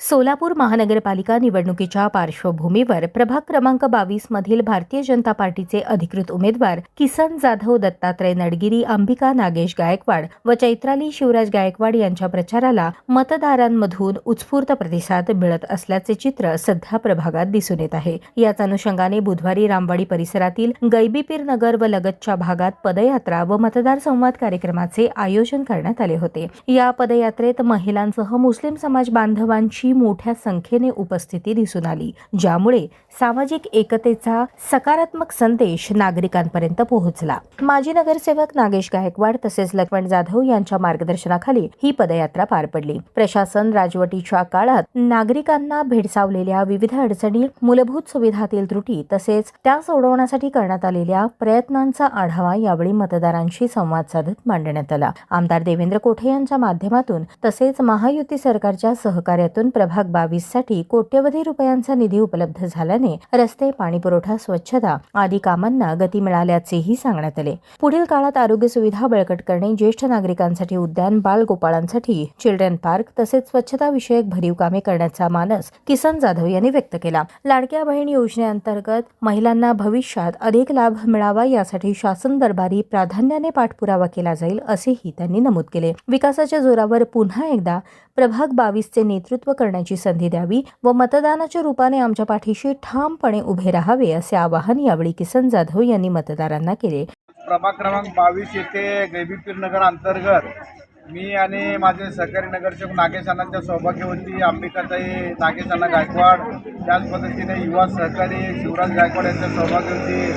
सोलापूर महानगरपालिका निवडणुकीच्या पार्श्वभूमीवर प्रभाग क्रमांक 22 मधील भारतीय जनता पार्टीचे अधिकृत उमेदवार किसन जाधव, दत्तात्रय नडगिरी, अंबिका नागेश गायकवाड व चैत्राली शिवराज गायकवाड यांच्या प्रचाराला मतदारांमधून उत्स्फूर्त प्रतिसाद मिळत असल्याचे चित्र सध्या प्रभागात दिसून येत आहे। याच अनुषंगाने बुधवारी रामवाडी परिसरातील गैबीपीर नगर व लगतच्या भागात पदयात्रा व मतदार संवाद कार्यक्रमाचे आयोजन करण्यात आले होते। या पदयात्रेत महिलांसह मुस्लिम समाज बांधवांची मोठ्या संख्येने उपस्थिती दिसून आली, ज्यामुळे सामाजिक एकतेचा सकारात्मक संदेश नागरिकांपर्यंत पोहोचला। माजी नगरसेवक नागेश गायकवाड तसेच लक्ष्मण जाधव यांच्या मार्गदर्शनाखाली ही पदयात्रा पार पडली। प्रशासन राजवटीच्या काळात नागरिकांना भेडसावलेल्या विविध अडचणी, मूलभूत सुविधातील त्रुटी तसेच त्या सोडवण्यासाठी करण्यात आलेल्या प्रयत्नांचा आढावा यावेळी मतदारांशी संवाद साधत मांडण्यात आला। आमदार देवेंद्र कोठे यांच्या माध्यमातून तसेच महायुती सरकारच्या सहकार्यातून प्रभाग 22 साठी कोट्यवधी रुपयांचा निधी उपलब्ध झाल्याने रस्ते, पाणीपुरवठा, स्वच्छता आदी कामांना गती मिळाल्याचेही सांगण्यात आले। पुढील काळात आरोग्य सुविधा बळकट करणे, ज्येष्ठ नागरिकांसाठी उद्यान, बालगोपाळांसाठी चिल्ड्रन पार्क तसेच स्वच्छता विषयक भरीव कामे करण्याचा मानस किसन जाधव यांनी व्यक्त केला। लाडक्या बहीण योजनेअंतर्गत महिलांना भविष्यात अधिक लाभ मिळावा यासाठी शासन दरबारी प्राधान्याने पाठपुरावा केला जाईल असेही त्यांनी नमूद केले। विकासाच्या जोरावर पुन्हा एकदा प्रभाग 22 चे नेतृत्व करण्याची संधी द्यावी व मतदानाच्या रूपाने आमच्या पाठीशी ठामपणे उभे राहावे असे आवाहन यावेळी किसन जाधव यांनी मतदारांना केले। प्रभाग क्रमांक 22 येथे गैबीपीर नगर अंतर्गत मी आणि माझे सहकारी नगरसेवक नागेश अण्णांच्या सौभाग्यवती अंबिकाताई नागेश अण्णा गायकवाड, त्याच पद्धतीने युवा सहकारी शिवराज गायकवाड यांच्या सौभाग्यवती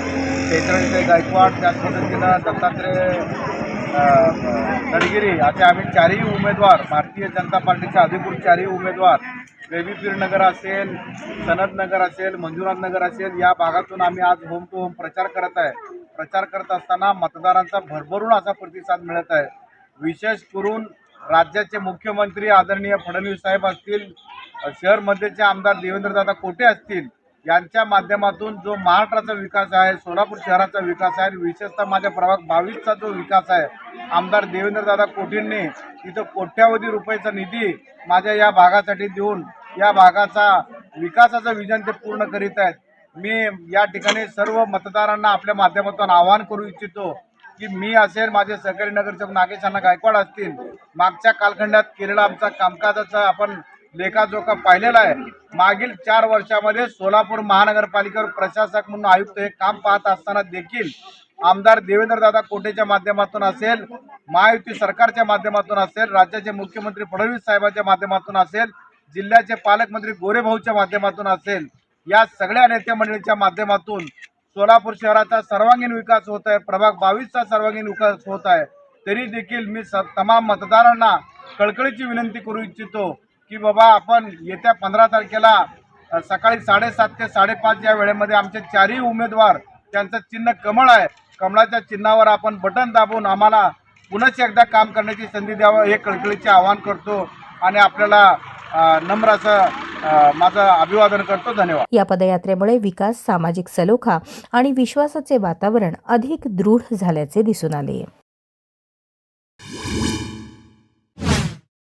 चैत्राली गायकवाड, त्याच पद्धतीनं दत्तात्रय नडगिरी असे आम्ही चारही उमेदवार, भारतीय जनता पार्टीचे अधिकृत चारही उमेदवार गैबीपीर नगर असेल, सनद नगर असेल, मंजुनाथ नगर असेल या भागातून आम्ही आज होम टू होम प्रचार करत आहे। प्रचार करत असताना मतदारांचा भरभरून असा प्रतिसाद मिळत आहे। विशेष करून राज्याचे मुख्यमंत्री आदरणीय फडणवीस साहेब असतील, शहर मध्येचे आमदार देवेंद्रदादा कोटे असतील, यांच्या माध्यमातून जो महाराष्ट्राचा विकास आहे, सोलापूर शहराचा विकास आहे, विशेषतः माझ्या प्रभाग 22चा जो विकास आहे, आमदार देवेंद्रदादा कोटेंनी तिथं कोट्यावधी रुपयाचा निधी माझ्या या भागासाठी देऊन या भागाचा विकासाचं विजन ते पूर्ण करीत आहेत। मी या ठिकाणी सर्व मतदारांना आपल्या माध्यमातून आवाहन करू इच्छितो की मी असेल, माझे सहकारी नगरसेवक नागेश अण्णा गायकवाड असतील, मागच्या कालखंडात केलेला आमचा कामकाजाचा आपण लेखाजोखा पाहिलेला आहे। मागील 4 वर्षामध्ये सोलापूर महानगरपालिकेवर प्रशासक म्हणून आयुक्त हे काम पाहत असताना देखील आमदार देवेंद्रदादा कोटेच्या माध्यमातून असेल, महायुती सरकारच्या माध्यमातून असेल, राज्याचे मुख्यमंत्री फडणवीस साहेबांच्या माध्यमातून असेल, जिल्ह्याचे पालकमंत्री गोरेभाऊच्या माध्यमातून असेल, या सगळ्या नेते मंडळीच्या माध्यमातून सोलापूर शहराचा सर्वांगीण विकास होत आहे, प्रभाग 22चा सर्वांगीण विकास होत आहे। तरी देखील मी तमाम मतदारांना कळकळीची विनंती करू इच्छितो की बाबा आपण येत्या 15 तारखेला सकाळी 7:30 ते 5:30 या वेळेमध्ये आमचे चारही उमेदवार, त्यांचं चिन्ह कमळ आहे, कमळाच्या चिन्हावर आपण बटन दाबून आम्हाला पुन्हा एकदा काम करण्याची संधी द्यावं हे कळकळीचे आवाहन करतो आणि आपल्याला नम्र असं माझं अभिवादन करतो। धन्यवाद। या पदयात्रेमुळे विकास, सामाजिक सलोखा आणि विश्वासाचे वातावरण अधिक दृढ झाल्याचे दिसून आले।